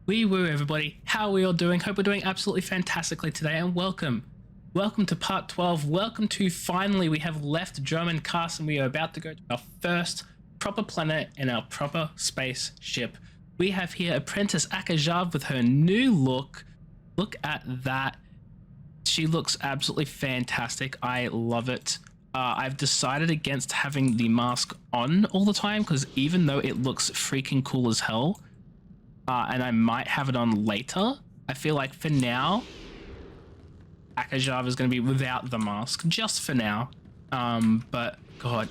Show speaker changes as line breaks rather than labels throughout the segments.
Wee woo, everybody. How are we all doing? Hope we're doing absolutely fantastically today, and welcome. Welcome to part 12. Welcome to finally we have left German Cast and we are about to go to our first proper planet in our proper space ship. We have here Apprentice Ajarnie with her new look. Look at that. She looks absolutely fantastic. I love it. I've decided against having the mask on all the time because even though it looks freaking cool as hell, and I might have it on later, I feel like for now, Ajarnie is going to be without the mask, just for now. But God,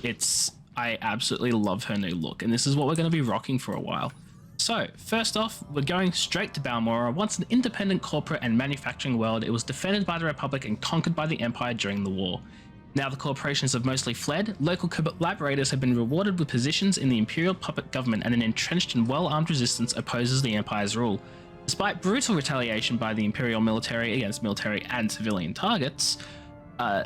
I absolutely love her new look, and this is what we're going to be rocking for a while. So, first off, we're going straight to Balmorra. Once an independent corporate and manufacturing world, it was defended by the Republic and conquered by the Empire during the war. Now the corporations have mostly fled, local collaborators have been rewarded with positions in the Imperial puppet government, and an entrenched and well-armed resistance opposes the Empire's rule. Despite brutal retaliation by the Imperial military against military and civilian targets, I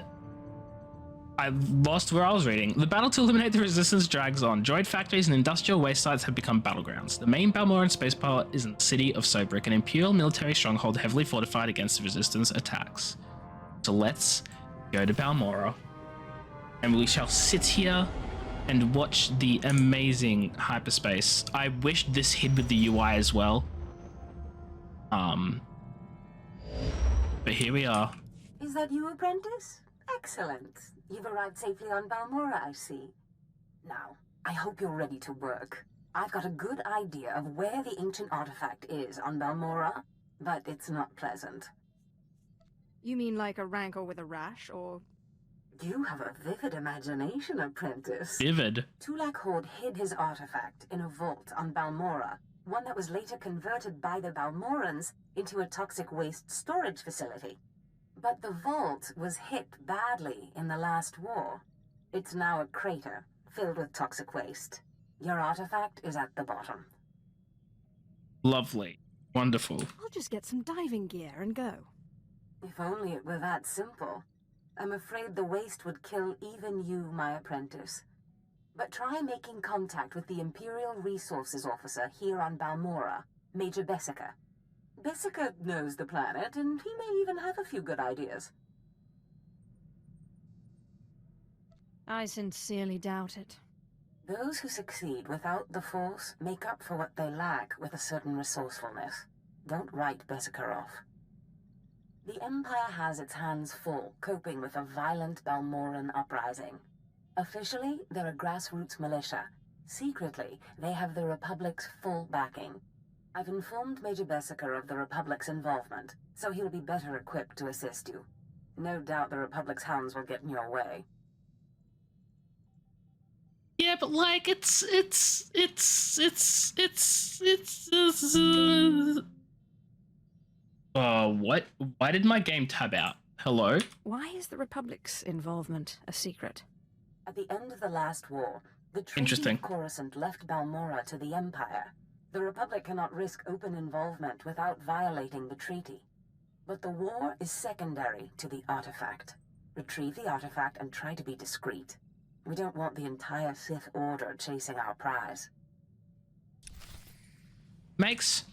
lost where I was reading. The battle to eliminate the resistance drags on. Droid factories and industrial waste sites have become battlegrounds. The main Balmorran spaceport is in the city of Sobrik, an Imperial military stronghold heavily fortified against the resistance attacks. So let's go to Balmorra, and we shall sit here and watch the amazing hyperspace. I wish this hid with the UI as well. But here we are.
Is that you, Apprentice? Excellent. You've arrived safely on Balmorra, I see. Now, I hope you're ready to work. I've got a good idea of where the ancient artifact is on Balmorra, but it's not pleasant.
You mean like a rancor with a rash, or...?
You have a vivid imagination, Apprentice.
Vivid?
Tulak Horde hid his artifact in a vault on Balmorra, one that was later converted by the Balmorrans into a toxic waste storage facility. But the vault was hit badly in the last war. It's now a crater filled with toxic waste. Your artifact is at the bottom.
Lovely. Wonderful.
I'll just get some diving gear and go.
If only it were that simple. I'm afraid the waste would kill even you, my apprentice. But try making contact with the Imperial Resources Officer here on Balmorra, Major Bessica. Bessica knows the planet, and he may even have a few good ideas.
I sincerely doubt it.
Those who succeed without the Force make up for what they lack with a certain resourcefulness. Don't write Bessica off. The Empire has its hands full coping with a violent Balmorran uprising. Officially, they're a grassroots militia. Secretly, they have the Republic's full backing. I've informed Major Bessica of the Republic's involvement, so he'll be better equipped to assist you. No doubt the Republic's hounds will get in your way.
Yeah, but like, what? Why did my game tab out? Hello?
Why is the Republic's involvement a secret?
At the end of the last war, the Treaty of Coruscant left Balmorra to the Empire. The Republic cannot risk open involvement without violating the treaty. But the war is secondary to the artifact. Retrieve the artifact and try to be discreet. We don't want the entire Sith Order chasing our prize.
Makes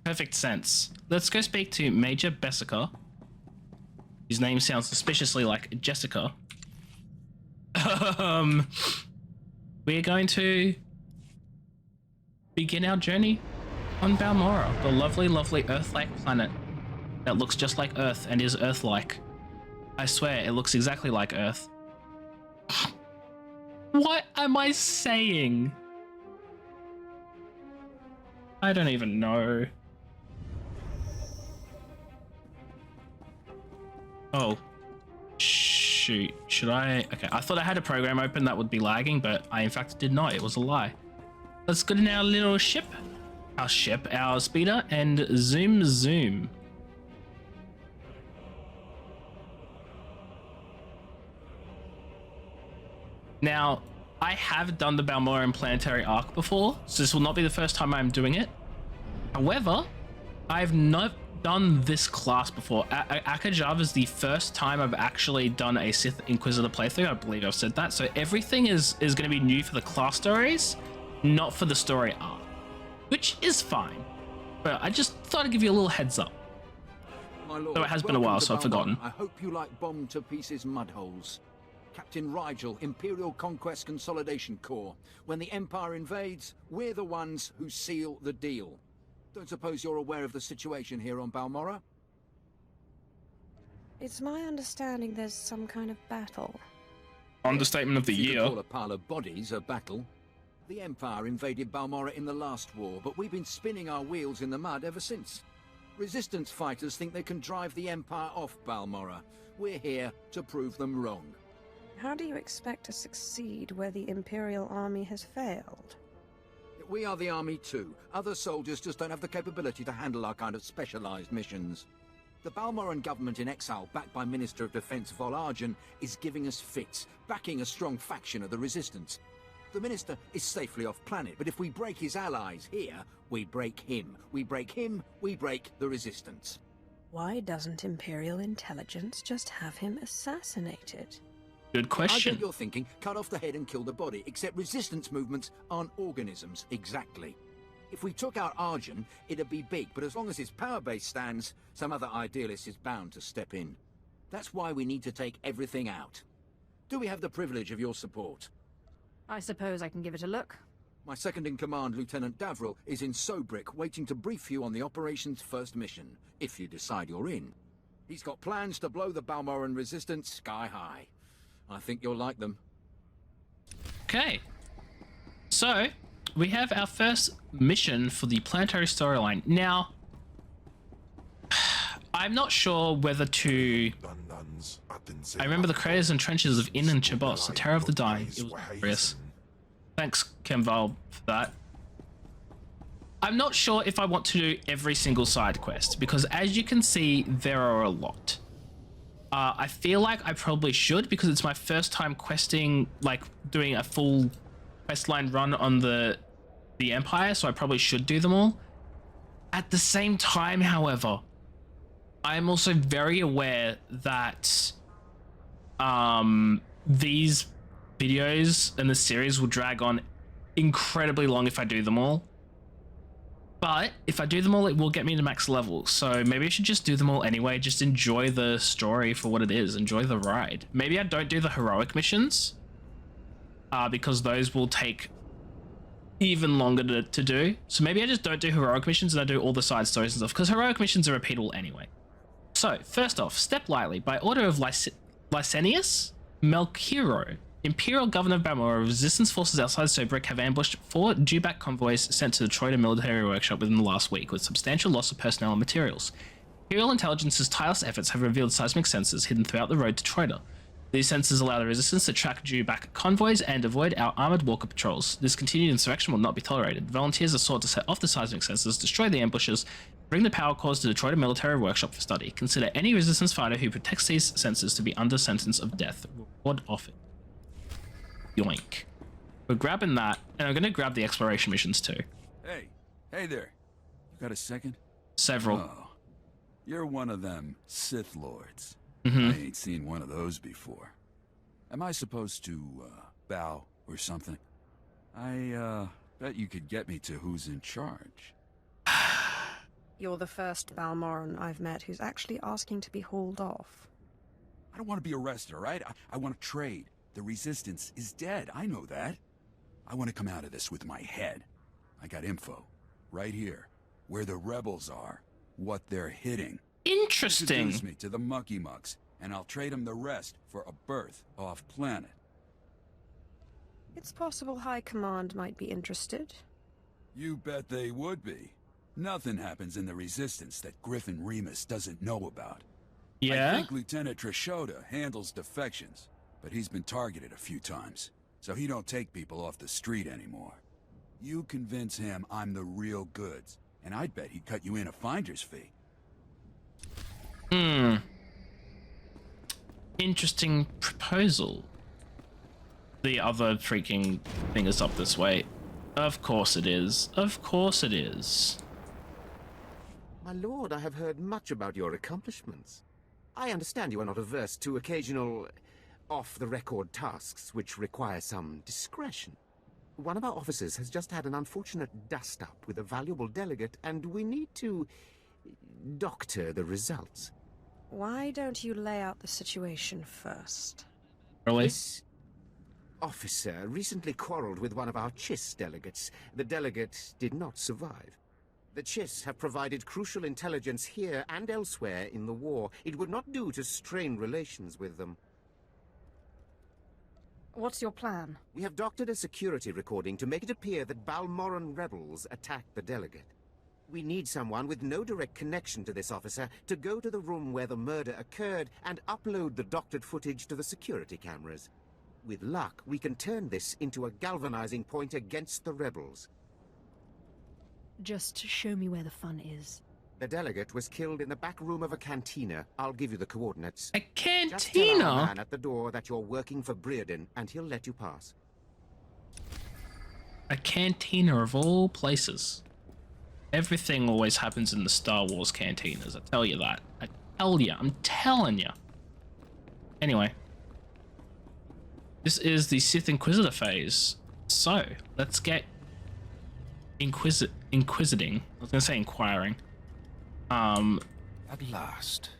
perfect sense. Let's go speak to Major Bessica. His name sounds suspiciously like Jessica. We're going to begin our journey on Balmorra, the lovely, lovely Earth-like planet that looks just like Earth and is Earth-like. I swear, it looks exactly like Earth. What am I saying? I don't even know. Oh. Shoot. Should I? Okay, I thought I had a program open that would be lagging, but I in fact did not. It was a lie. Let's get in our little ship. Our speeder, and zoom zoom. Now, I have done the Balmorran planetary arc before, so this will not be the first time I'm doing it. However, I've not done this class before. Ajarnie is the first time I've actually done a Sith Inquisitor playthrough. I believe I've said that. So everything is going to be new for the class stories, not for the story arc, which is fine. But I just thought I'd give you a little heads up.
My lord,
Though it has been a while, so I've forgotten.
I hope you like bombed to pieces mud holes. Captain Rigel, Imperial Conquest Consolidation Corps. When the Empire invades, we're the ones who seal the deal. Don't suppose you're aware of the situation here on Balmorra?
It's my understanding there's some kind of battle.
Understatement of the
You could
year.
call a pile of bodies a battle. The Empire invaded Balmorra in the last war, but we've been spinning our wheels in the mud ever since. Resistance fighters think they can drive the Empire off Balmorra. We're here to prove them wrong.
How do you expect to succeed where the Imperial Army has failed?
We are the army too. Other soldiers just don't have the capability to handle our kind of specialized missions. The Balmorran government in exile, backed by Minister of Defense Vol Arjan, is giving us fits, backing a strong faction of the Resistance. The Minister is safely off planet, but if we break his allies here, we break him. We break him, we break the Resistance.
Why doesn't Imperial intelligence just have him assassinated?
Good
I
question.
get you're thinking, cut off the head and kill the body, except Resistance movements aren't organisms, exactly. If we took out Arjan, it'd be big, but as long as his power base stands, some other idealist is bound to step in. That's why we need to take everything out. Do we have the privilege of your support?
I suppose I can give it a look.
My second-in-command, Lieutenant Davril, is in Sobrick, waiting to brief you on the operation's first mission, if you decide you're in. He's got plans to blow the Balmorran resistance sky high. I think you'll like them.
Okay. So, we have our first mission for the planetary storyline. Now, I'm not sure whether to... I remember the craters and trenches of Inn and Chabos, the terror of the dying. It was glorious. Thanks, Kemval, for that. I'm not sure if I want to do every single side quest, because as you can see, there are a lot. I feel like I probably should, because it's my first time questing, like doing a full questline run on the Empire, so I probably should do them all. At the same time, however, I am also very aware that these videos and the series will drag on incredibly long if I do them all. But if I do them all, it will get me to max level. So maybe I should just do them all anyway. Just enjoy the story for what it is. Enjoy the ride. Maybe I don't do the heroic missions, because those will take even longer to do. So maybe I just don't do heroic missions and I do all the side stories and stuff, because heroic missions are repeatable anyway. So first off, Step Lightly. By order of Licinius Melchiro, Imperial Governor of Balmorra, resistance forces outside Sobrick have ambushed 4 dewback convoys sent to the Troida military workshop within the last week, with substantial loss of personnel and materials. Imperial intelligence's tireless efforts have revealed seismic sensors hidden throughout the road to Troida. These sensors allow the resistance to track dewback convoys and avoid our armored walker patrols. This continued insurrection will not be tolerated. Volunteers are sought to set off the seismic sensors, destroy the ambushes, bring the power cores to the Troida military workshop for study. Consider any resistance fighter who protects these sensors to be under sentence of death. Reward offered. Yoink. We're grabbing that, and I'm going to grab the exploration missions too.
Hey there. You got a second?
Several.
Oh, you're one of them Sith Lords.
Mm-hmm.
I ain't seen one of those before. Am I supposed to, bow or something? I, bet you could get me to who's in charge.
You're the first Balmorran I've met who's actually asking to be hauled off.
I don't want to be arrested, all right? I want to trade. The Resistance is dead, I know that. I want to come out of this with my head. I got info. Right here. Where the rebels are. What they're hitting.
Interesting.
Introduce me to the Mucky Mucks, and I'll trade them the rest for a berth off-planet.
It's possible High Command might be interested.
You bet they would be. Nothing happens in the Resistance that Griffin Remus doesn't know about.
Yeah?
I think Lieutenant Trishota handles defections, but he's been targeted a few times, so he don't take people off the street anymore. You convince him I'm the real goods, and I'd bet he'd cut you in a finder's fee.
Interesting proposal. The other freaking thing is up this way. Of course it is. Of course it is.
My lord, I have heard much about your accomplishments. I understand you are not averse to occasional off-the-record tasks which require some discretion. One of our officers has just had an unfortunate dust-up with a valuable delegate, and we need to doctor the results.
Why don't you lay out the situation first?
Really?
This officer recently quarreled with one of our Chiss delegates. The delegate did not survive. The Chiss have provided crucial intelligence here and elsewhere in the war. It would not do to strain relations with them.
What's your plan?
We have doctored a security recording to make it appear that Balmorran rebels attacked the delegate. We need someone with no direct connection to this officer to go to the room where the murder occurred and upload the doctored footage to the security cameras. With luck, we can turn this into a galvanizing point against the rebels.
Just show me where the fun is.
The delegate was killed in the back room of a cantina. I'll give you the coordinates.
A
Just tell our
cantina?
man at the door that you're working for Breredan, and he'll let you pass.
A cantina of all places. Everything always happens in the Star Wars cantinas, I tell you that. I tell you, I'm telling you. Anyway. This is the Sith Inquisitor phase. So, let's get inquisiting. I was gonna say inquiring.
At last.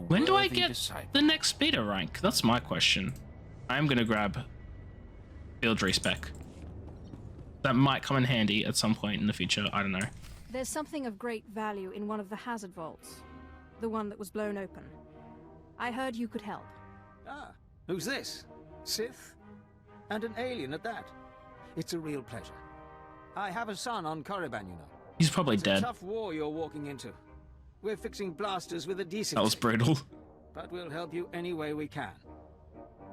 When do I get the next speeder rank? That's my question. I'm gonna grab field respec. That might come in handy at some point in the future, I don't know.
There's something of great value in one of the hazard vaults. The one that was blown open. I heard you could help.
Ah, who's this? Sith? And an alien at that. It's a real pleasure. I have a son on Korriban, you know.
He's probably
It's
dead.
a tough war you're walking into. We're fixing blasters with a decent.
That was brutal.
But we'll help you any way we can.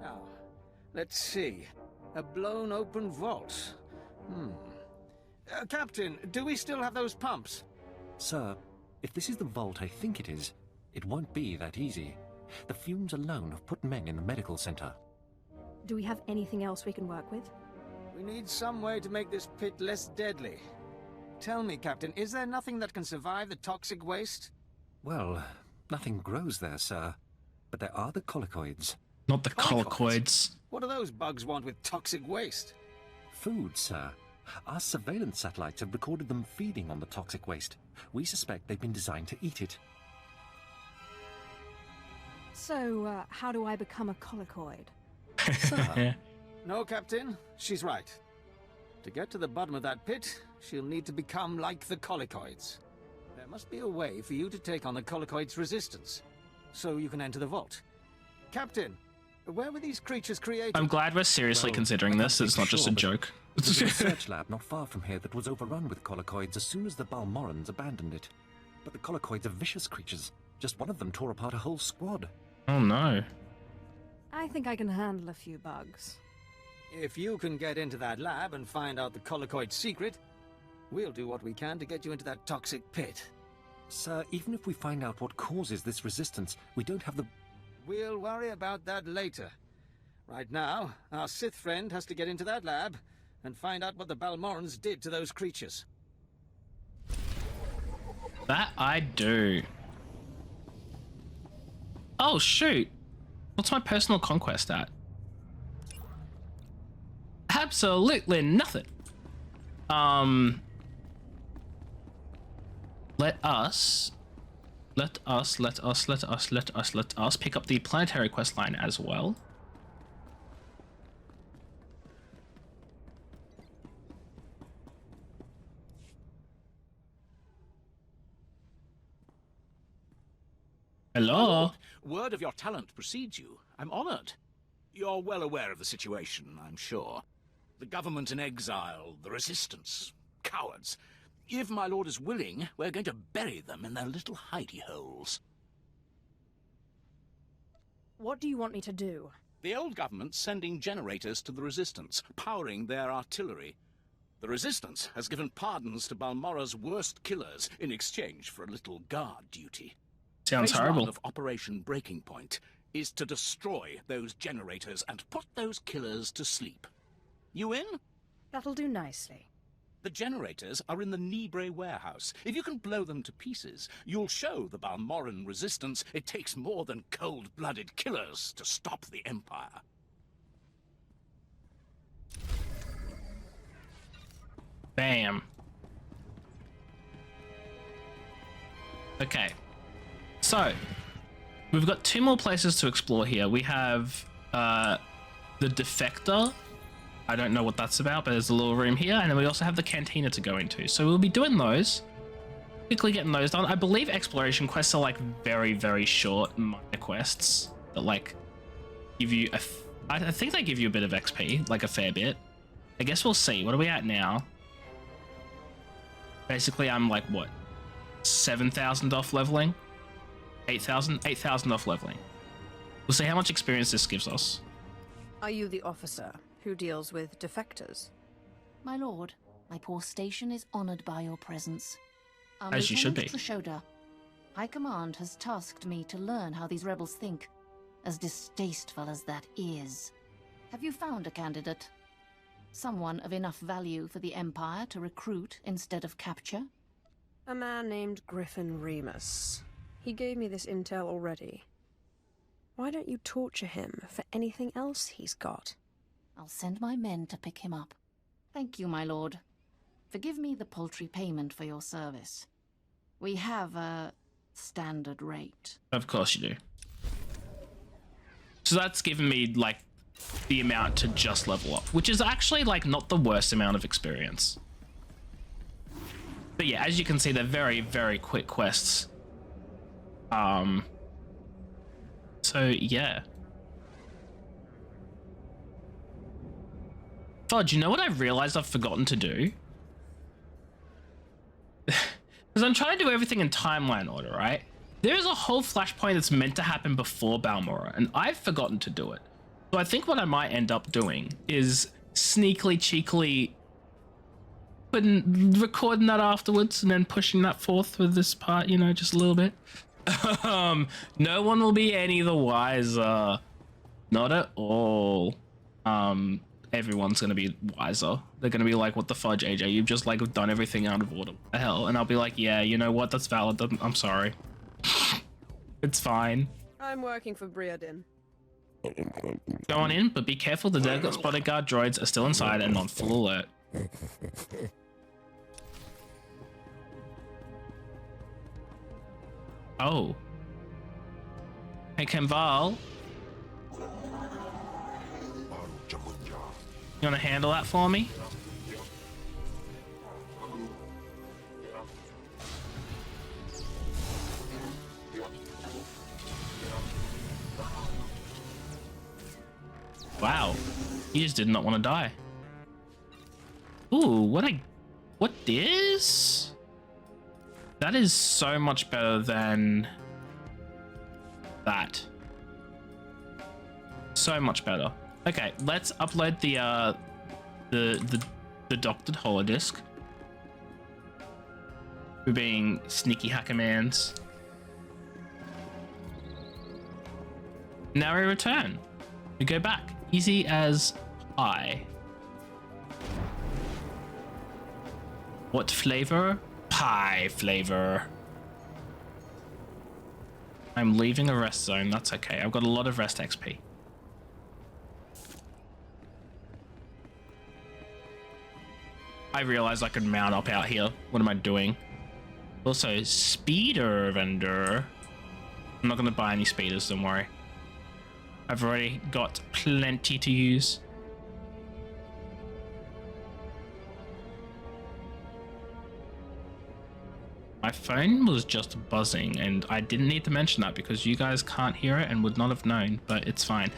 Now, let's see. A blown open vault. Captain, do we still have those pumps?
Sir, if this is the vault I think it is, it won't be that easy. The fumes alone have put men in the medical center.
Do we have anything else we can work with?
We need some way to make this pit less deadly. Tell me, Captain, is there nothing that can survive the toxic waste?
Well, nothing grows there, sir. But there are the colicoids.
Not the
Colicoids?
colicoids.
What do those bugs want with toxic waste?
Food, sir. Our surveillance satellites have recorded them feeding on the toxic waste. We suspect they've been designed to eat it.
So, how do I become a colicoid?
Sir,
No, Captain, she's right. To get to the bottom of that pit, she'll need to become like the colicoids. There must be a way for you to take on the colicoids' resistance, so you can enter the vault. Captain, where were these creatures created?
I'm glad we're seriously
Well,
considering
I
this.
can't
It's
be
not just a
sure, but
joke.
there's a research lab not far from here that was overrun with colicoids as soon as the Balmorrans abandoned it. But the colicoids are vicious creatures. Just one of them tore apart a whole squad.
Oh no.
I think I can handle a few bugs.
If you can get into that lab and find out the colicoid's secret, we'll do what we can to get you into that toxic pit.
Sir, even if we find out what causes this resistance, we don't have the...
We'll worry about that later. Right now, our Sith friend has to get into that lab and find out what the Balmorrans did to those creatures.
That I do. Oh shoot. What's my personal conquest at? Absolutely nothing. Let us pick up the planetary quest line as well. Hello?
Word of your talent precedes you. I'm honored. You're well aware of the situation, I'm sure. The government in exile, the resistance, cowards. If my lord is willing, we're going to bury them in their little hidey holes.
What do you want me to do?
The old government's sending generators to the resistance, powering their artillery. The resistance has given pardons to Balmorra's worst killers in exchange for a little guard duty.
Sounds
Phase
horrible.
one of Operation Breaking Point is to destroy those generators and put those killers to sleep. You in?
That'll do nicely.
The generators are in the Nibre warehouse. If you can blow them to pieces, you'll show the Balmorran resistance it takes more than cold-blooded killers to stop the Empire.
Bam. Okay. So, we've got 2 more places to explore here. We have the Defector. I don't know what that's about, but there's a little room here. And then we also have the Cantina to go into. So we'll be doing those. Quickly getting those done. I believe exploration quests are like very, very short minor quests that like give you I think they give you a bit of XP, like a fair bit. I guess we'll see. What are we at now? Basically, I'm like, what? 7,000 off leveling? 8,000? 8,000 off leveling. We'll see how much experience this gives us.
Are you the officer who deals with defectors?
My lord, my poor station is honored by your presence.
As you should be.
Trashoda, High Command has tasked me to learn how these rebels think, as distasteful as that is. Have you found a candidate? Someone of enough value for the Empire to recruit instead of capture?
A man named Griffin Remus. He gave me this intel already. Why don't you torture him for anything else he's got?
I'll send my men to pick him up. Thank you, my lord. Forgive me the paltry payment for your service. We have a standard rate.
Of course you do. So that's given me like the amount to just level up, which is actually like not the worst amount of experience. But yeah, as you can see, they're very, very quick quests. So yeah. God, you know what I realized I've forgotten to do? Because I'm trying to do everything in timeline order, right? There is a whole flashpoint that's meant to happen before Balmorra, and I've forgotten to do it. So I think what I might end up doing is sneakily, cheekily recording that afterwards and then pushing that forth with this part, you know, just a little bit. No one will be any the wiser. Not at all. Everyone's gonna be wiser. They're gonna be like, what the fudge, AJ? You've just like done everything out of order. What the hell? And I'll be like, yeah, you know what? That's valid. I'm sorry. It's fine.
I'm working for Briadin.
Go on in, but be careful. The delegate spotted guard droids are still inside and on full alert. Oh. Hey, Kemval. You want to handle that for me? Wow. He just did not want to die. Ooh, what this? That is so much better than that. So much better. Okay, let's upload the doctored holodisc. We're being sneaky hackermans. Now we return. We go back. Easy as pie. What flavor? Pie flavor. I'm leaving a rest zone. That's okay. I've got a lot of rest XP. I realized I could mount up out here. What am I doing? Also, speeder vendor. I'm not going to buy any speeders, don't worry. I've already got plenty to use. My phone was just buzzing, and I didn't need to mention that because you guys can't hear it and would not have known, but it's fine.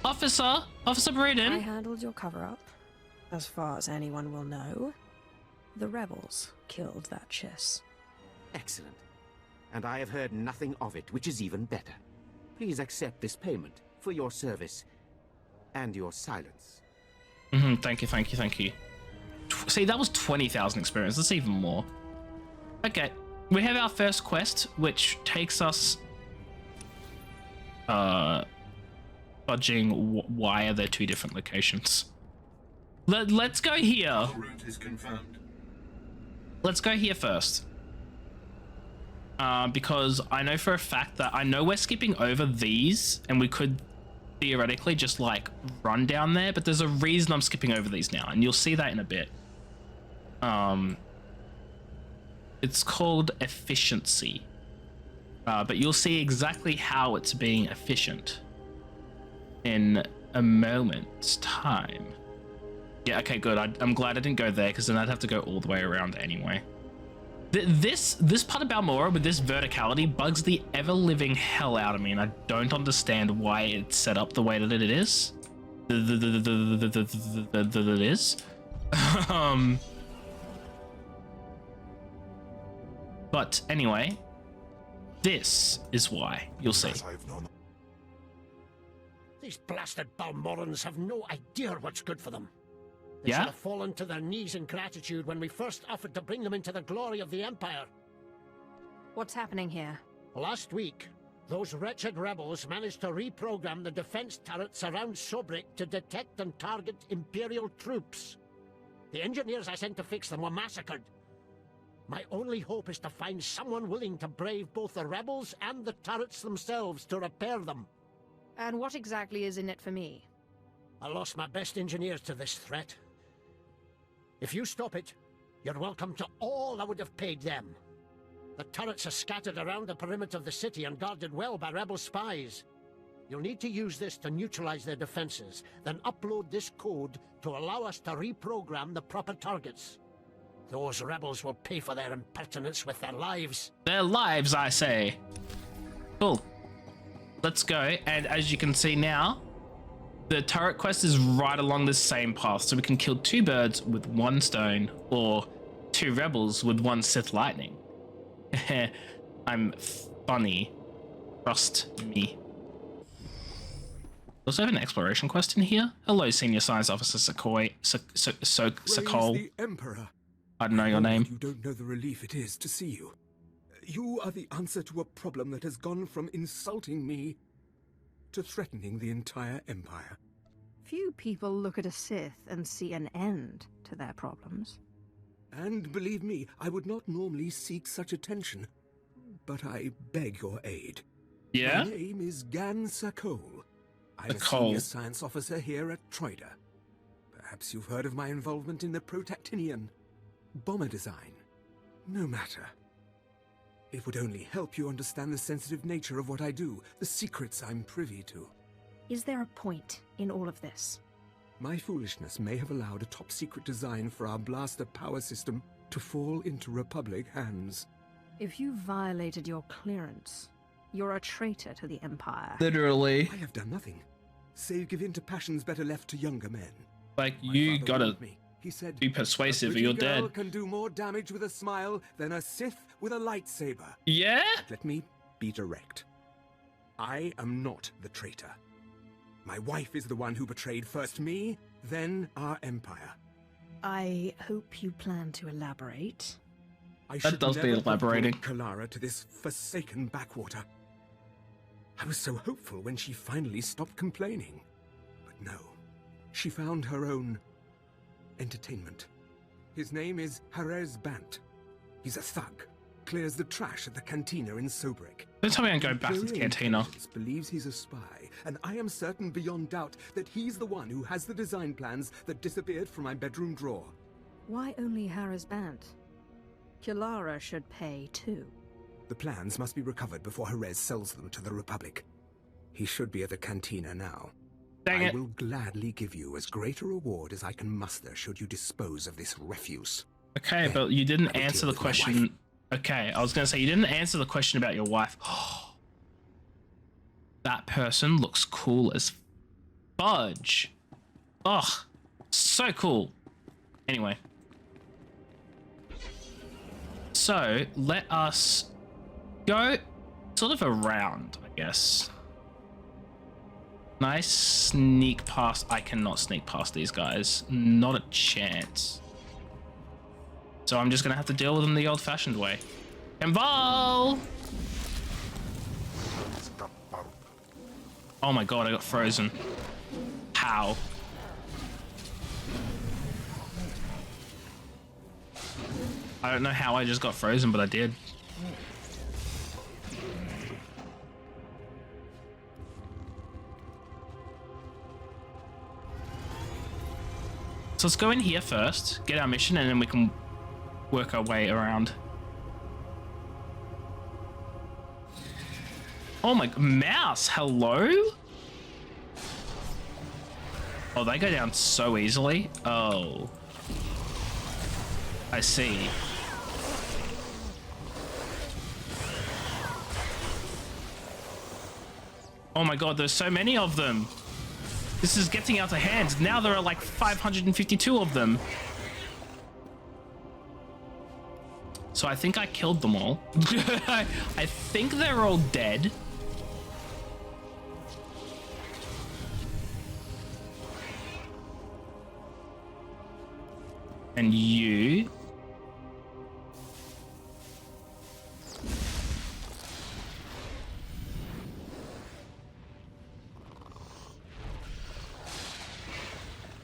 Officer Braden.
I handled your cover-up. As far as anyone will know, the rebels killed that Chiss.
Excellent. And I have heard nothing of it, which is even better. Please accept this payment for your service and your silence.
Thank you. See, that was 20,000 experience. That's even more. Okay, we have our first quest, which takes us fudging. Why are there two different locations? Let's go here.
Route is confirmed.
Let's go here first. Because I know for a fact that I know we're skipping over these, and we could theoretically just like run down there, but there's a reason I'm skipping over these now, and you'll see that in a bit. It's called efficiency. But you'll see exactly how it's being efficient in a moment's time. Yeah, okay, good. I'm glad I didn't go there, because then I'd have to go all the way around anyway. This part of Balmorra with this verticality bugs the ever-living hell out of me, and I don't understand why it's set up the way that it is. That it is. But anyway, this is why. You'll see.
These blasted Balmorrans have no idea what's good for them. They
Yeah?
should have fallen to their knees in gratitude when we first offered to bring them into the glory of the Empire.
What's happening here?
Last week, those wretched rebels managed to reprogram the defense turrets around Sobrik to detect and target Imperial troops. The engineers I sent to fix them were massacred. My only hope is to find someone willing to brave both the rebels and the turrets themselves to repair them.
And what exactly is in it for me?
I lost my best engineers to this threat. If you stop it, you're welcome to all I would have paid them. The turrets are scattered around the perimeter of the city and guarded well by rebel spies. You'll need to use this to neutralize their defenses, then upload this code to allow us to reprogram the proper targets. Those rebels will pay for their impertinence with their lives.
Their lives, I say. Cool. Let's go, and as you can see now, the turret quest is right along the same path, so we can kill 2 birds with 1 stone, or 2 rebels with 1 Sith lightning. I'm funny. Trust me. Also have an exploration quest in here. Hello, Senior Science Officer Sakoi. Sakol.
The Emperor.
I don't know your name.
You don't know the relief it is to see you. You are the answer to a problem that has gone from insulting me to threatening the entire Empire.
Few people look at a Sith and see an end to their problems.
And believe me, I would not normally seek such attention, but I beg your aid.
Yeah?
My name is Gan Sakol. I'm a
Sakol.
senior science officer here at Troida. Perhaps you've heard of my involvement in the Protactinian bomber design. No matter. It would only help you understand the sensitive nature of what I do, the secrets I'm privy to.
Is there a point in all of this?
My foolishness may have allowed a top-secret design for our blaster power system to fall into Republic hands.
If you violated your clearance, you're a traitor to the Empire.
Literally.
I have done nothing, save give in to passions better left to younger men.
Like,
My
you
father
gotta
warned me. He said,
be persuasive
"A
or
pretty
you're
girl
dead.
can do more damage with a smile than a Sith with a lightsaber."
Yeah?
Let me be direct. I am not the traitor. My wife is the one who betrayed first me, then our empire.
I hope you plan to elaborate.
I
That
should
does
never
be
have
elaborating.
brought Kalara to this forsaken backwater. I was so hopeful when she finally stopped complaining. But no, she found her own entertainment. His name is Jerez Bant. He's a thug. Clears the trash at the cantina in Sobrik.
Don't tell me I can go back to the
Imperial
cantina.
intelligence believes he's a spy, and I am certain beyond doubt that he's the one who has the design plans that disappeared from my bedroom drawer.
Why only Harris Bant? Kilara should pay too.
The plans must be recovered before Jerez sells them to the Republic. He should be at the cantina now.
Dang
I
it.
will gladly give you as great a reward as I can muster should you dispose of this refuse.
Okay,
Then
but you didn't
I will
answer
deal
the
with my wife.
question. Okay, I was gonna say you didn't answer the question about your wife. That person looks cool as fudge. Ugh, so cool. Anyway. So, let us go sort of around, I guess. Nice sneak past. I cannot sneak past these guys. Not a chance. So I'm just gonna have to deal with them the old-fashioned way. Convol! Oh my god, I got frozen. How? I don't know how I just got frozen, but I did. So let's go in here first, get our mission, and then we can work our way around. Oh my, mouse, hello? Oh, they go down so easily. Oh. I see. Oh my god, there's so many of them. This is getting out of hand. Now there are like 552 of them. So I think I killed them all. I think they're all dead. And you...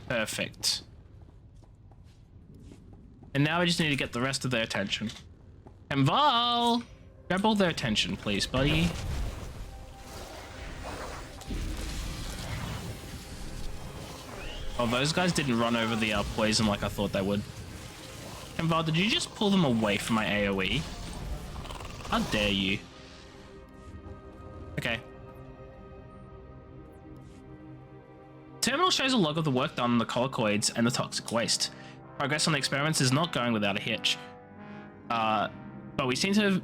Perfect. And now I just need to get the rest of their attention. And Val! Grab all their attention, please, buddy. Oh, those guys didn't run over the poison like I thought they would. And Val, did you just pull them away from my AoE? How dare you? Okay. Terminal shows a log of the work done on the collocoids and the toxic waste. Progress on the experiments is not going without a hitch. But we seem to have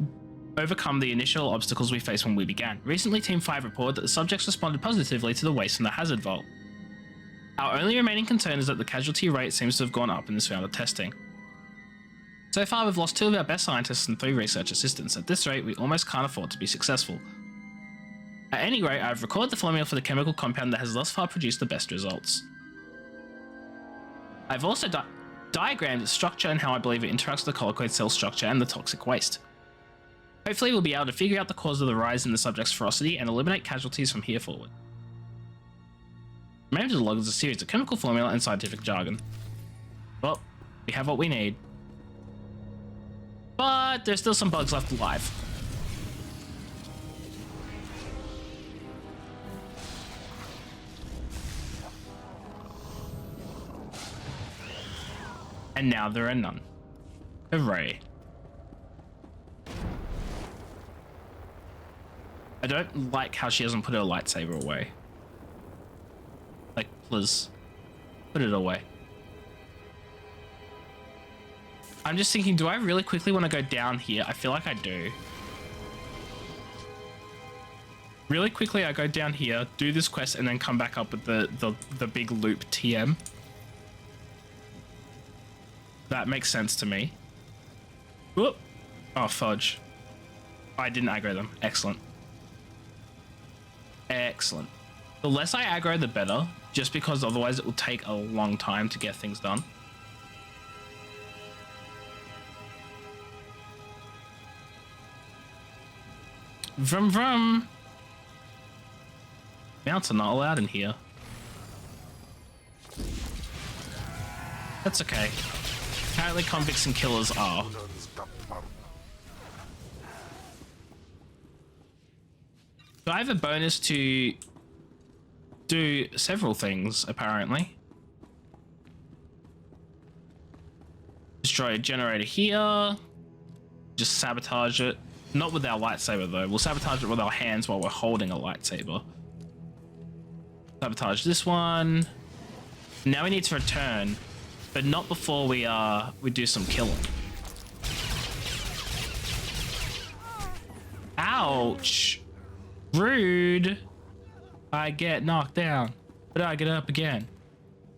overcome the initial obstacles we faced when we began. Recently, Team 5 reported that the subjects responded positively to the waste from the hazard vault. Our only remaining concern is that the casualty rate seems to have gone up in this round of testing. So far, we've lost 2 of our best scientists and 3 research assistants. At this rate, we almost can't afford to be successful. At any rate, I've recorded the formula for the chemical compound that has thus far produced the best results. I've also diagrammed its structure and how I believe it interacts with the collocoid cell structure and the toxic waste. Hopefully we'll be able to figure out the cause of the rise in the subject's ferocity and eliminate casualties from here forward. Remember the log is a series of chemical formula and scientific jargon. Well, we have what we need. But there's still some bugs left alive. And now there are none. Hooray. I don't like how she hasn't put her lightsaber away. Like, please, put it away. I'm just thinking, do I really quickly want to go down here? I feel like I do. Really quickly, I go down here, do this quest, and then come back up with the big loop TM. That makes sense to me. Whoop. Oh, fudge. I didn't aggro them. Excellent. Excellent. The less I aggro, the better, just because otherwise it will take a long time to get things done. Vroom vroom. Mounts are not allowed in here. That's okay. Apparently convicts and killers are. So I have a bonus to do several things, apparently. Destroy a generator here. Just sabotage it. Not with our lightsaber, though. We'll sabotage it with our hands while we're holding a lightsaber. Sabotage this one. Now we need to return. But not before we do some killing. Ouch! Rude! I get knocked down, but I get up again.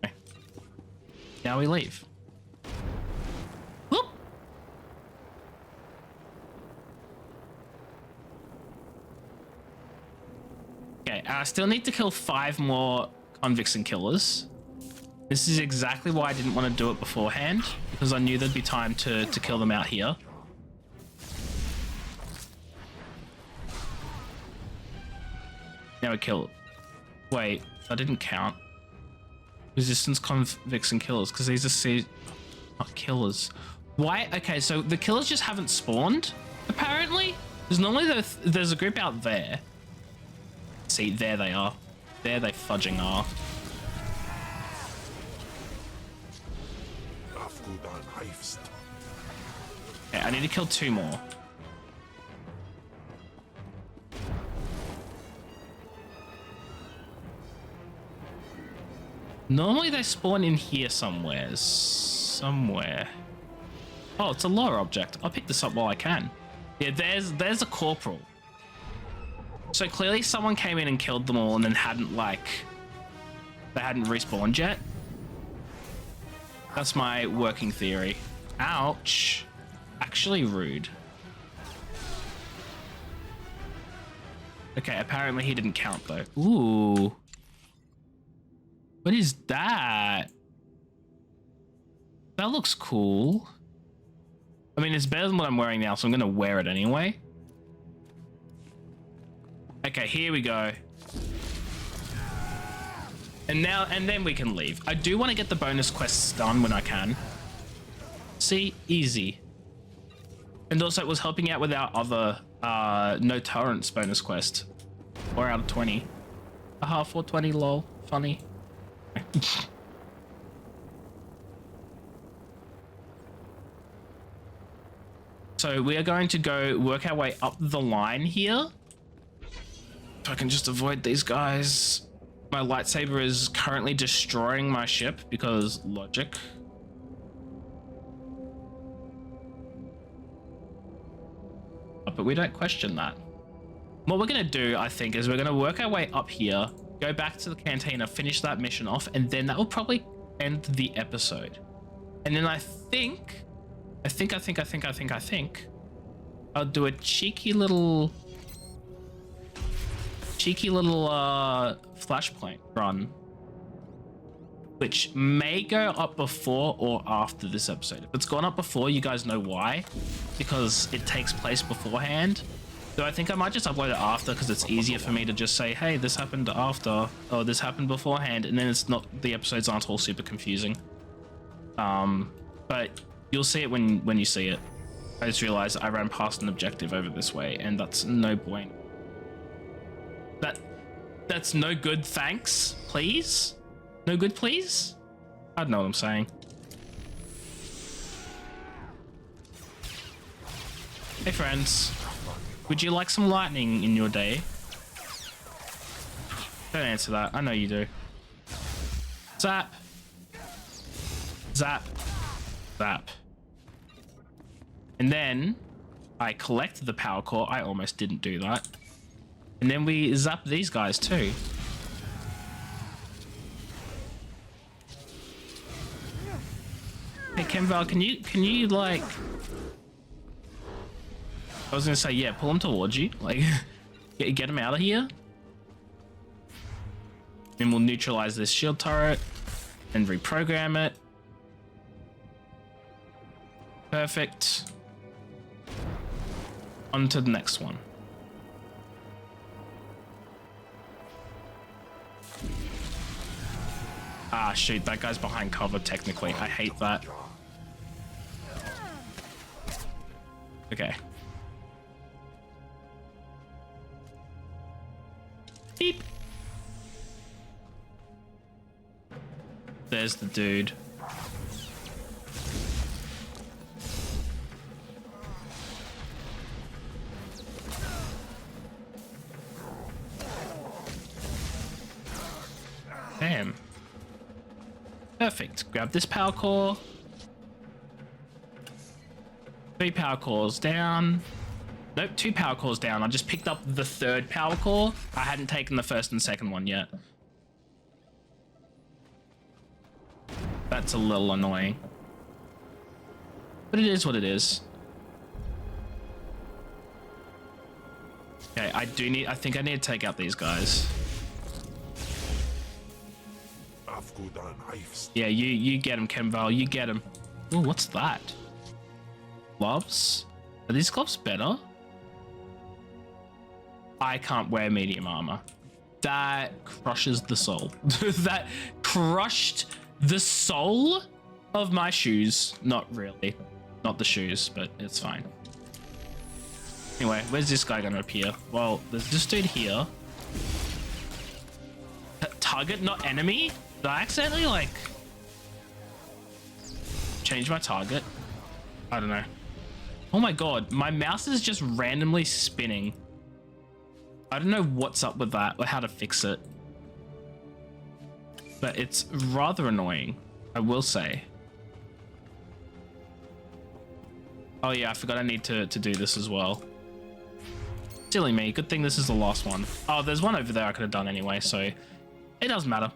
Okay. Now we leave. Whoop! Okay, I still need to kill 5 more convicts and killers. This is exactly why I didn't want to do it beforehand, because I knew there'd be time to kill them out here. Now we kill. Wait, that didn't count. Resistance convicts and killers, because these are not killers. Why? Okay, so the killers just haven't spawned, apparently. Because normally there's a group out there. See, there they are. There they fudging are. Okay, I need to kill 2 more. Normally they spawn in here somewhere. Somewhere. Oh, it's a lore object. I'll pick this up while I can. Yeah, there's a corporal. So clearly someone came in and killed them all and then hadn't, like... They hadn't respawned yet. That's my working theory. Ouch. Actually rude. Okay, apparently he didn't count though. Ooh. What is that? That looks cool. I mean, it's better than what I'm wearing now, so I'm gonna wear it anyway. Okay, here we go. And then we can leave. I do want to get the bonus quests done when I can. See, easy. And also it was helping out with our other no torrents bonus quest. 4 out of 20. Aha, 420 lol. Funny. So we are going to go work our way up the line here. If I can just avoid these guys. My lightsaber is currently destroying my ship because logic. But we don't question that. What we're going to do, I think, is we're going to work our way up here, go back to the cantina, finish that mission off, and then that will probably end the episode. And then I think I'll do a cheeky little flashpoint run, which may go up before or after this episode. If it's gone up before, you guys know why, because it takes place beforehand. So I think I might just upload it after, because it's easier for me to just say, hey, this happened after, or this happened beforehand, and then it's not, the episodes aren't all super confusing. But you'll see it when you see it. I just realized I ran past an objective over this way, and that's no bueno. That's no good, thanks, please? No good, please? I don't know what I'm saying. Hey friends, would you like some lightning in your day? Don't answer that, I know you do. Zap. Zap. Zap. And then I collect the power core. I almost didn't do that. And then we zap these guys too. Hey Kenval, can you like, I was gonna say, yeah, pull him towards you, like get him out of here. Then we'll neutralize this shield turret and reprogram it. Perfect. On to the next one. Ah, shoot, that guy's behind cover, technically. I hate that. Okay. Beep. There's the dude. Damn. Perfect. Grab this power core. 3 power cores down. Nope, 2 power cores down. I just picked up the 3rd power core. I hadn't taken the 1st and 2nd one yet. That's a little annoying. But it is what it is. Okay, I think I need to take out these guys. Yeah, you get him, Kenval. You get him. Oh, what's that? Gloves? Are these gloves better? I can't wear medium armor. That crushes the soul. That crushed the soul of my shoes. Not really. Not the shoes, but it's fine. Anyway, where's this guy gonna appear? Well, there's this dude here. Target, not enemy? Did I accidentally, like, change my target? I don't know. Oh my god, my mouse is just randomly spinning. I don't know what's up with that or how to fix it. But it's rather annoying, I will say. Oh yeah, I forgot I need to do this as well. Silly me, good thing this is the last one. Oh, there's one over there I could have done anyway, so it doesn't matter.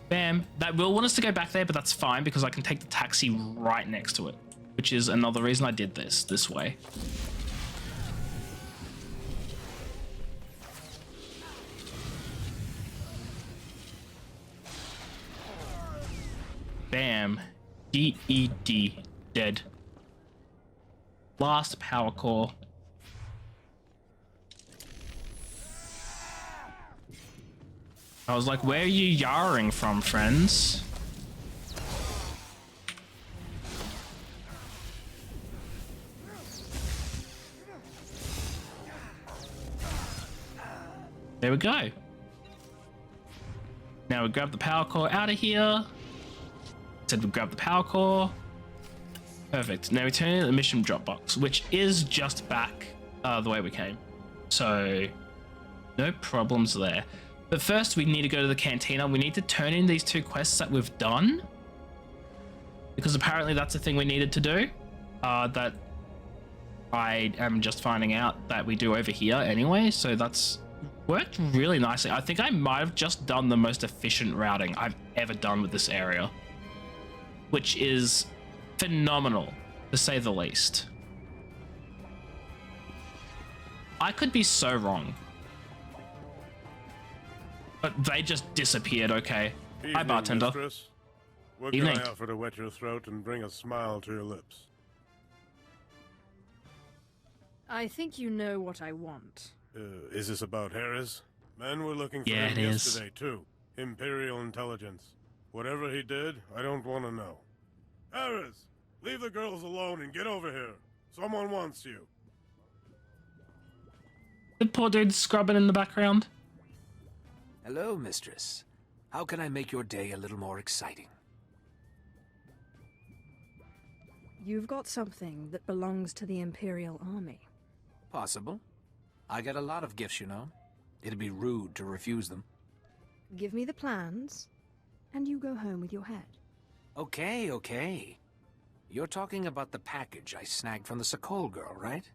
Bam. That will want us to go back there, but that's fine because I can take the taxi right next to it, which is another reason I did this way. Bam. DED. Dead. Last power core. I was like, where are you yarring from, friends? There we go. Now we grab the power core out of here. Said we grab the power core. Perfect. Now we turn in the mission drop box, which is just back the way we came. So no problems there. But first we need to go to the cantina. We need to turn in these 2 quests that we've done, because apparently that's a thing we needed to do. That I am just finding out that we do over here anyway. So that's worked really nicely. I think I might have just done the most efficient routing I've ever done with this area, which is phenomenal, to say the least. I could be so wrong. But they just disappeared, okay.
Evening,
Hi, bartender.
Mistress. What
Evening.
can I offer to wet your throat and bring a smile to your lips?
I think you know what I want.
Is this about Harris? Men were looking for
Yeah,
him
it is.
yesterday, too. Imperial intelligence. Whatever he did, I don't want to know. Harris! Leave the girls alone and get over here. Someone wants you.
The poor dude scrubbing in the background.
Hello, mistress. How can I make your day a little more exciting?
You've got something that belongs to the Imperial Army.
Possible. I get a lot of gifts, you know. It'd be rude to refuse them.
Give me the plans, and you go home with your head.
Okay, okay. You're talking about the package I snagged from the Sokol girl, right?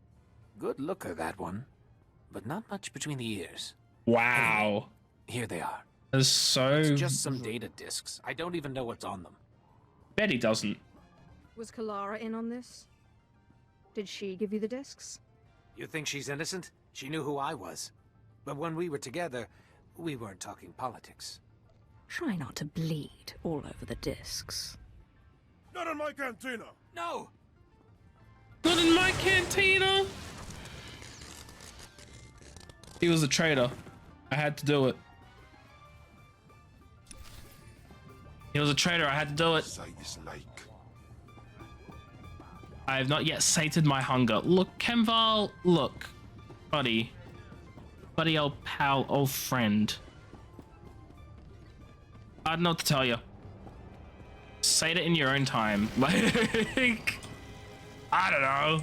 Good looker, that one. But not much between the ears.
Wow.
Anyway, here they are.
That's so...
It's just some data discs. I don't even know what's on them.
Bet he doesn't.
Was Kalara in on this? Did she give you the discs?
You think she's innocent? She knew who I was. But when we were together, we weren't talking politics.
Try not to bleed all over the discs.
Not in my cantina!
No!
Not in my cantina! He was a traitor. I had to do it. He was a traitor. I had to do it. I have not yet sated my hunger. Look, Kemval, look. Buddy. Buddy, old pal, old friend. I don't know what to tell you. Sate it in your own time. Like, I don't know.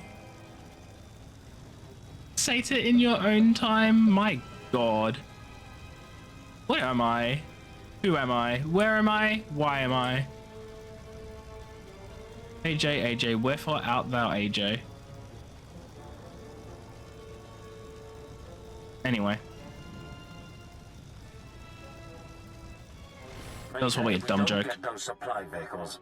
Sate it in your own time? My God. Where am I? Who am I? Where am I? Why am I? AJ, AJ, wherefore art thou, AJ? Anyway. That was probably a dumb joke.
Get those supply vehicles.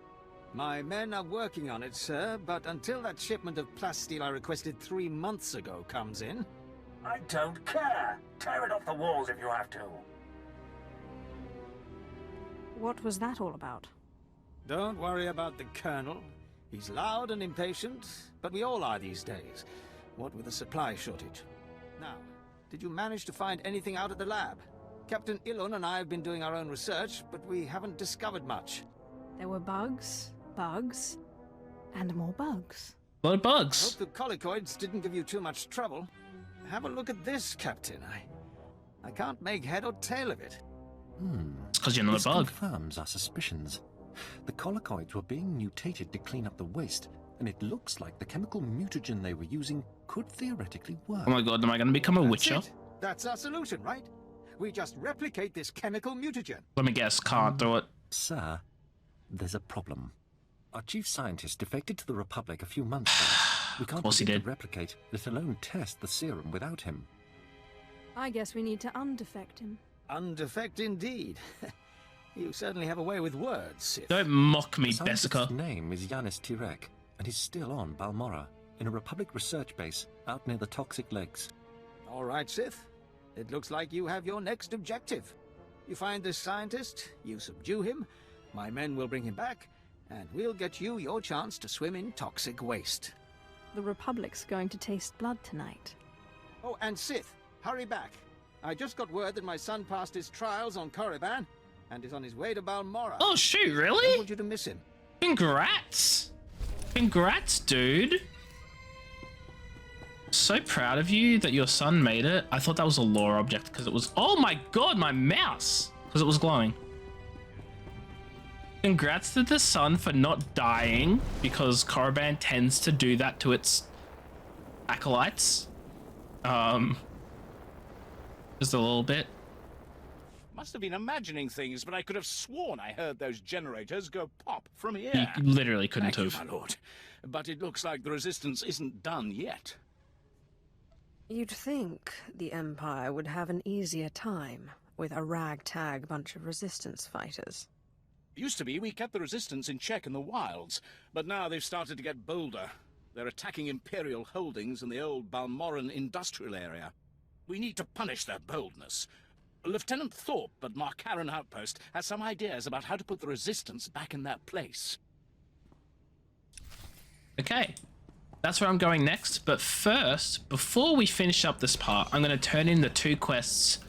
My men are working on it, sir, but until that shipment of plasteel I requested 3 months ago comes in...
I don't care. Tear it off the walls if you have to.
What was that all about?
Don't worry about the Colonel. He's loud and impatient, but we all are these days. What with the supply shortage. Now, did you manage to find anything out at the lab? Captain Ilon and I have been doing our own research, but we haven't discovered much.
There were bugs, and more bugs.
A lot of bugs.
Hope the colicoids didn't give you too much trouble. Have a look at this, Captain. I can't make head or tail of it.
It's because you're not
This
a bug.
confirms our suspicions. The colicoids were being mutated to clean up the waste, and it looks like the chemical mutagen they were using could theoretically work.
Oh my god, am I going to become a witcher?
That's it. That's our solution, right? We just replicate this chemical mutagen.
Let me guess, can't do it.
Sir, there's a problem. Our chief scientist defected to the Republic a few months back. We can't begin to replicate, let alone test the serum without him.
I guess we need to undefect him.
Undefect indeed. You certainly have a way with words, Sith.
Don't mock me,
The
Bessica.
scientist's name is Yanis Tirek, and he's still on Balmorra, in a Republic research base out near the Toxic Lakes.
All right, Sith. It looks like you have your next objective. You find this scientist, you subdue him, my men will bring him back, and we'll get you your chance to swim in toxic waste.
The Republic's going to taste blood tonight.
Oh, and Sith, hurry back. I just got word that my son passed his trials on Korriban and is on his way to Balmorra.
Oh shoot,
I
really?
don't want you to miss him.
Congrats! Congrats, dude! So proud of you that your son made it. I thought that was a lore object because it was... Oh my god, my mouse! Because it was glowing. Congrats to the son for not dying, because Korriban tends to do that to its acolytes. Just a little bit.
Must have been imagining things, but I could have sworn I heard those generators go pop from here.
You literally couldn't
Thank
have.
you, my lord. But it looks like the resistance isn't done yet.
You'd think the Empire would have an easier time with a ragtag bunch of resistance fighters.
Used to be we kept the resistance in check in the wilds, but now they've started to get bolder. They're attacking Imperial holdings in the old Balmorran industrial area. We need to punish their boldness. Lieutenant Thorpe at Markaran Outpost has some ideas about how to put the resistance back in their place.
Okay, that's where I'm going next. But first, before we finish up this part, I'm going to turn in the 2 quests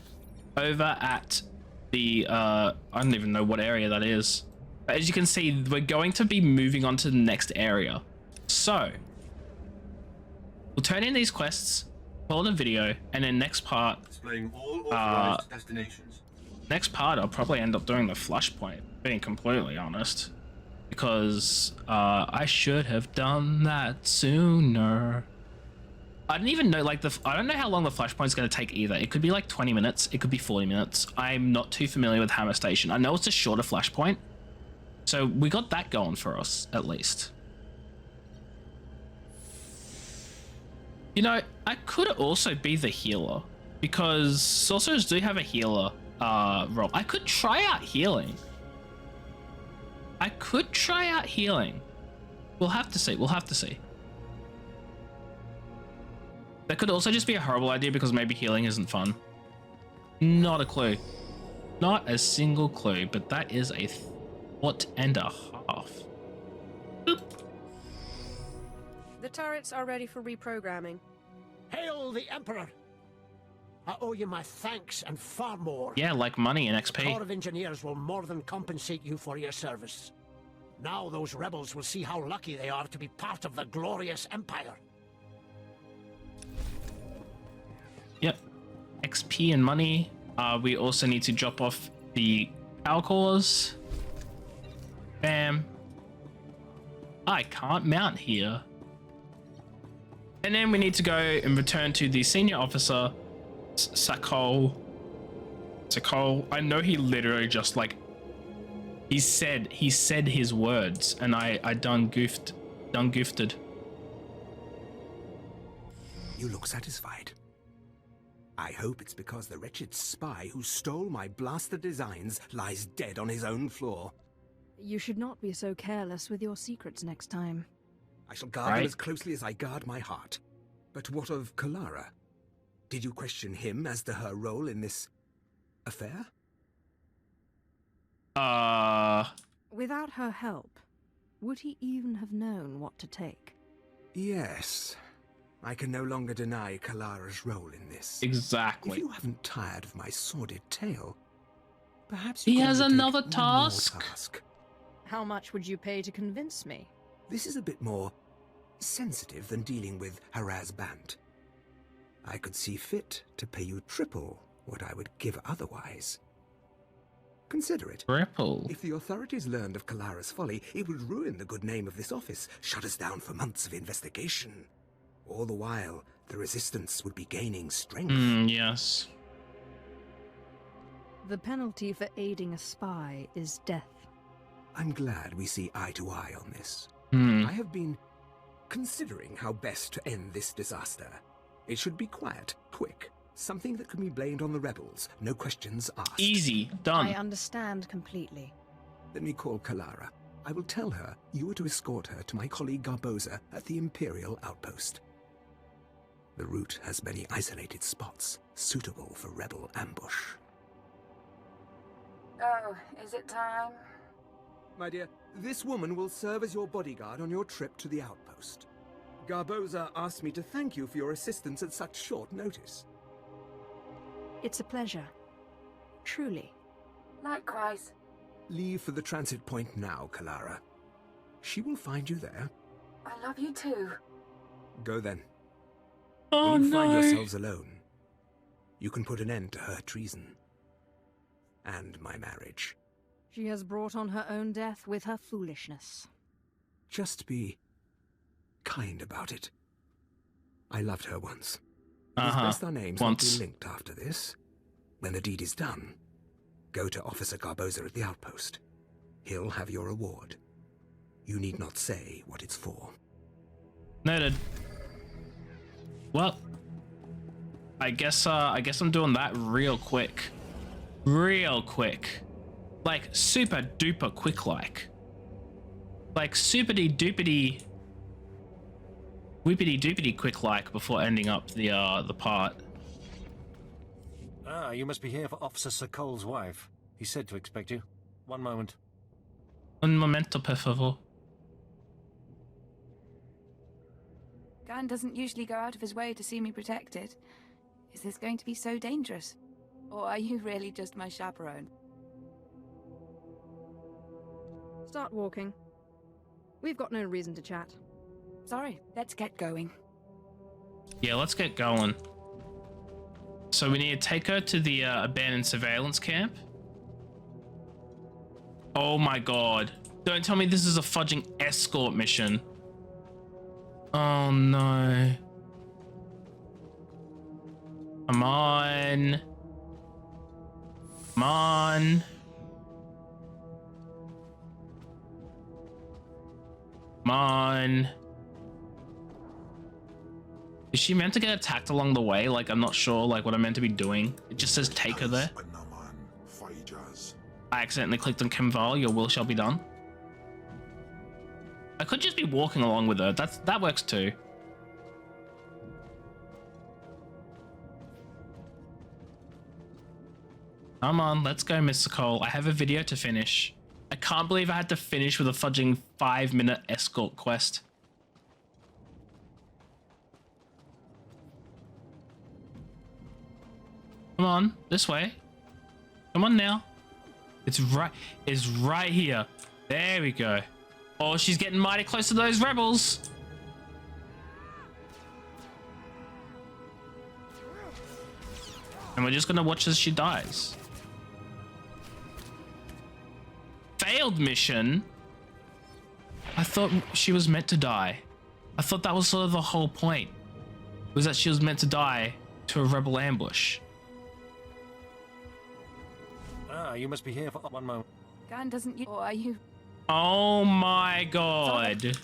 over at the, I don't even know what area that is. But as you can see, we're going to be moving on to the next area. So, we'll turn in these quests, call it a video, and then next part,
displaying all authorized destinations.
Next part, I'll probably end up doing the flashpoint, being completely honest. Because I should have done that sooner. I didn't even know, like, I don't know how long the flashpoint's going to take either. It could be like 20 minutes. It could be 40 minutes. I'm not too familiar with Hammer Station. I know it's a shorter flashpoint. So we got that going for us, at least. You know, I could also be the healer. Because sorcerers do have a healer role. I could try out healing. We'll have to see. We'll have to see. That could also just be a horrible idea because maybe healing isn't fun. Not a clue. Not a single clue, but that is a thought and a half. Boop.
The turrets are ready for reprogramming.
Hail the Emperor! I owe you my thanks and far more.
Yeah, like money and
The
XP.
Corps of Engineers will more than compensate you for your service. Now those rebels will see how lucky they are to be part of the glorious Empire.
Yep. XP and money. We also need to drop off the power cores. Bam. I can't mount here. And then we need to go and return to the senior officer, Sakol. I know he literally just like, he said his words and I done goofed.
You look satisfied. I hope it's because the wretched spy who stole my blaster designs lies dead on his own floor.
You should not be so careless with your secrets next time.
I shall guard them as closely as I guard my heart. But what of Kalara? Did you question him as to her role in this affair?
Without her help, would he even have known what to take?
Yes. I can no longer deny Kalara's role in this.
Exactly.
If you haven't tired of my sordid tale, perhaps
he
you
has
undertake
another
one more
task.
How much would you pay to convince me?
This is a bit more sensitive than dealing with Haraz Bant. I could see fit to pay you triple what I would give otherwise. Consider it.
Triple.
If the authorities learned of Kalara's folly, it would ruin the good name of this office, shut us down for months of investigation. All the while, the Resistance would be gaining strength.
Yes.
The penalty for aiding a spy is death.
I'm glad we see eye to eye on this. I have been considering how best to end this disaster. It should be quiet, quick, something that can be blamed on the rebels, no questions asked.
Easy, done.
I understand completely.
Let me call Kalara. I will tell her you were to escort her to my colleague Garboza at the Imperial outpost. The route has many isolated spots, suitable for rebel ambush.
Oh, is it time?
My dear, this woman will serve as your bodyguard on your trip to the outpost. Garboza asked me to thank you for your assistance at such short notice.
It's a pleasure. Truly.
Likewise.
Leave for the transit point now, Kalara. She will find you there.
I love you too.
Go then.
Oh,
when you find
no.
yourselves alone, you can put an end to her treason. And my marriage.
She has brought on her own death with her foolishness.
Just be kind about it. I loved her once. It's best our names not be linked after this. When the deed is done, go to Officer Garboza at the outpost. He'll have your reward. You need not say what it's for.
Noted. Well, I guess I'm doing that real quick. Real quick. Like super duper quick like superty doopity whippity doopity quick like before ending up the part.
Ah, you must be here for Officer Sir Cole's wife. He said to expect you. One moment.
Un momento, per favor.
Gan doesn't usually go out of his way to see me protected. Is this going to be so dangerous? Or are you really just my chaperone?
Start walking. We've got no reason to chat.
Sorry, let's get going.
Yeah, let's get going. So we need to take her to the abandoned surveillance camp. Oh my god. Don't tell me this is a fudging escort mission. Oh no. Come on. Come on. Come on. Is she meant to get attacked along the way? Like, I'm not sure, like, what I'm meant to be doing. It just says take her there. I accidentally clicked on Kimval, your will shall be done. I could just be walking along with her. That works too. Come on, let's go, Mr. Cole. I have a video to finish. I can't believe I had to finish with a fudging 5-minute escort quest. Come on, this way. Come on now. It's right here. There we go. Oh, she's getting mighty close to those rebels. And we're just gonna watch as she dies. Failed mission? I thought she was meant to die. I thought that was sort of the whole point. Was that she was meant to die to a rebel ambush.
Ah, you must be here for one moment.
Gan doesn't you, or are you?
Oh my god.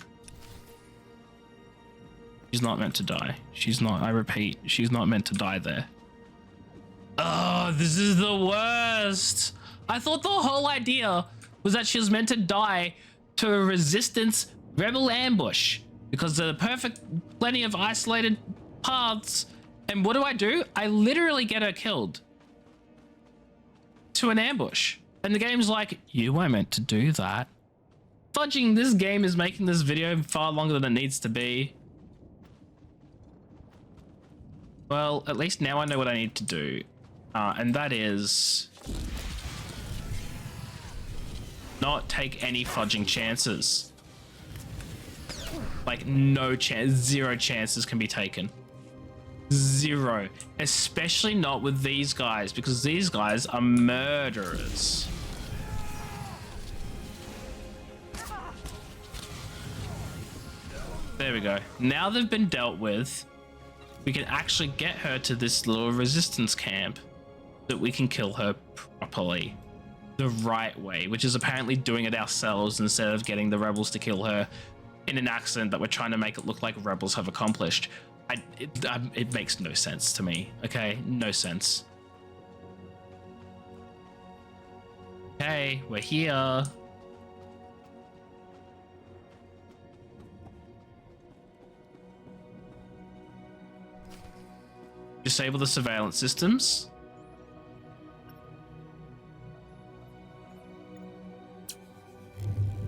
She's not meant to die. She's not, I repeat, she's not meant to die there. Oh, this is the worst. I thought the whole idea was that she was meant to die to a resistance rebel ambush because there are perfect plenty of isolated paths. And what do? I literally get her killed to an ambush. And the game's like, you weren't meant to do that. Fudging, this game is making this video far longer than it needs to be. Well, at least now I know what I need to do. And that is not take any fudging chances. Like no chance, 0 chances can be taken. 0, especially not with these guys, because these guys are murderers. There we go. Now they've been dealt with, we can actually get her to this little resistance camp that we can kill her properly. The right way, which is apparently doing it ourselves instead of getting the rebels to kill her in an accident that we're trying to make it look like rebels have accomplished. It makes no sense to me, okay? No sense. Okay, we're here. Disable the surveillance systems.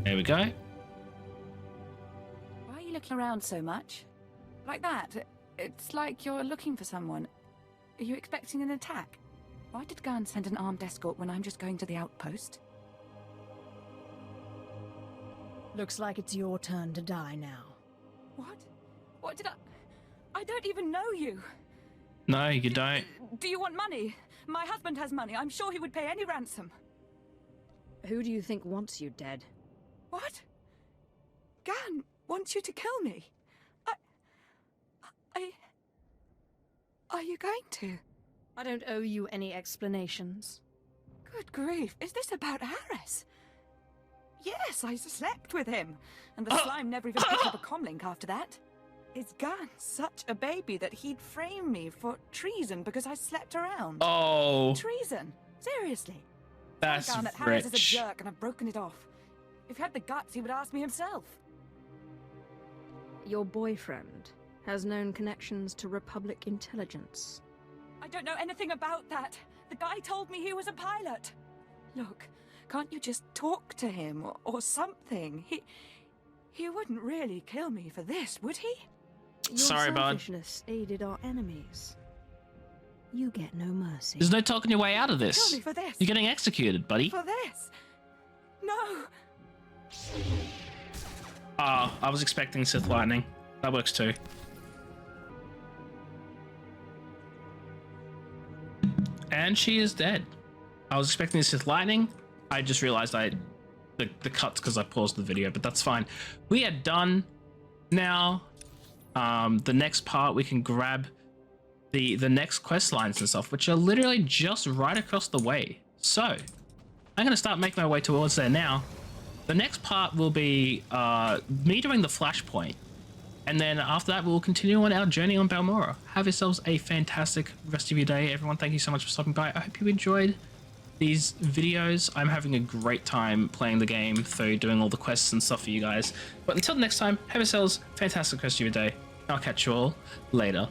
There we go.
Why are you looking around so much? Like that? It's like you're looking for someone. Are you expecting an attack? Why did Gunn send an armed escort when I'm just going to the outpost?
Looks like it's your turn to die now.
What? What did I don't even know you.
No, you don't.
Do you want money? My husband has money. I'm sure he would pay any ransom.
Who do you think wants you dead?
What? Gunn wants you to kill me. Are you going to?
I don't owe you any explanations.
Good grief, is this about Harris? Yes, I slept with him. And the slime never even picked up a comlink after that. Is Gunn such a baby that he'd frame me for treason because I slept around?
Oh.
Treason? Seriously?
That's
Gunn that Harris is a jerk and I've broken it off. If he had the guts, he would ask me himself.
Your boyfriend has known connections to Republic intelligence.
I don't know anything about that. The guy told me he was a pilot. Look, can't you just talk to him or something? He wouldn't really kill me for this, would he?
Your
Sorry, bud.
selfishness aided our enemies. You get no mercy.
There's no talking your way out of this.
Kill me for this.
You're getting executed, buddy.
For this? No.
Ah, I was expecting Sith lightning. That works too. And she is dead. I was expecting Sith lightning. I just realized the cuts because I paused the video, but that's fine. We are done now. The next part we can grab the next quest lines and stuff, which are literally just right across the way. So I'm gonna start making my way towards there now. The next part will be me doing the flashpoint, and then after that we'll continue on our journey on Balmorra. Have yourselves a fantastic rest of your day, everyone. Thank you so much for stopping by. I hope you enjoyed these videos. I'm having a great time playing the game through, doing all the quests and stuff for you guys. But until next time, have yourselves a fantastic rest of your day. I'll catch you all later.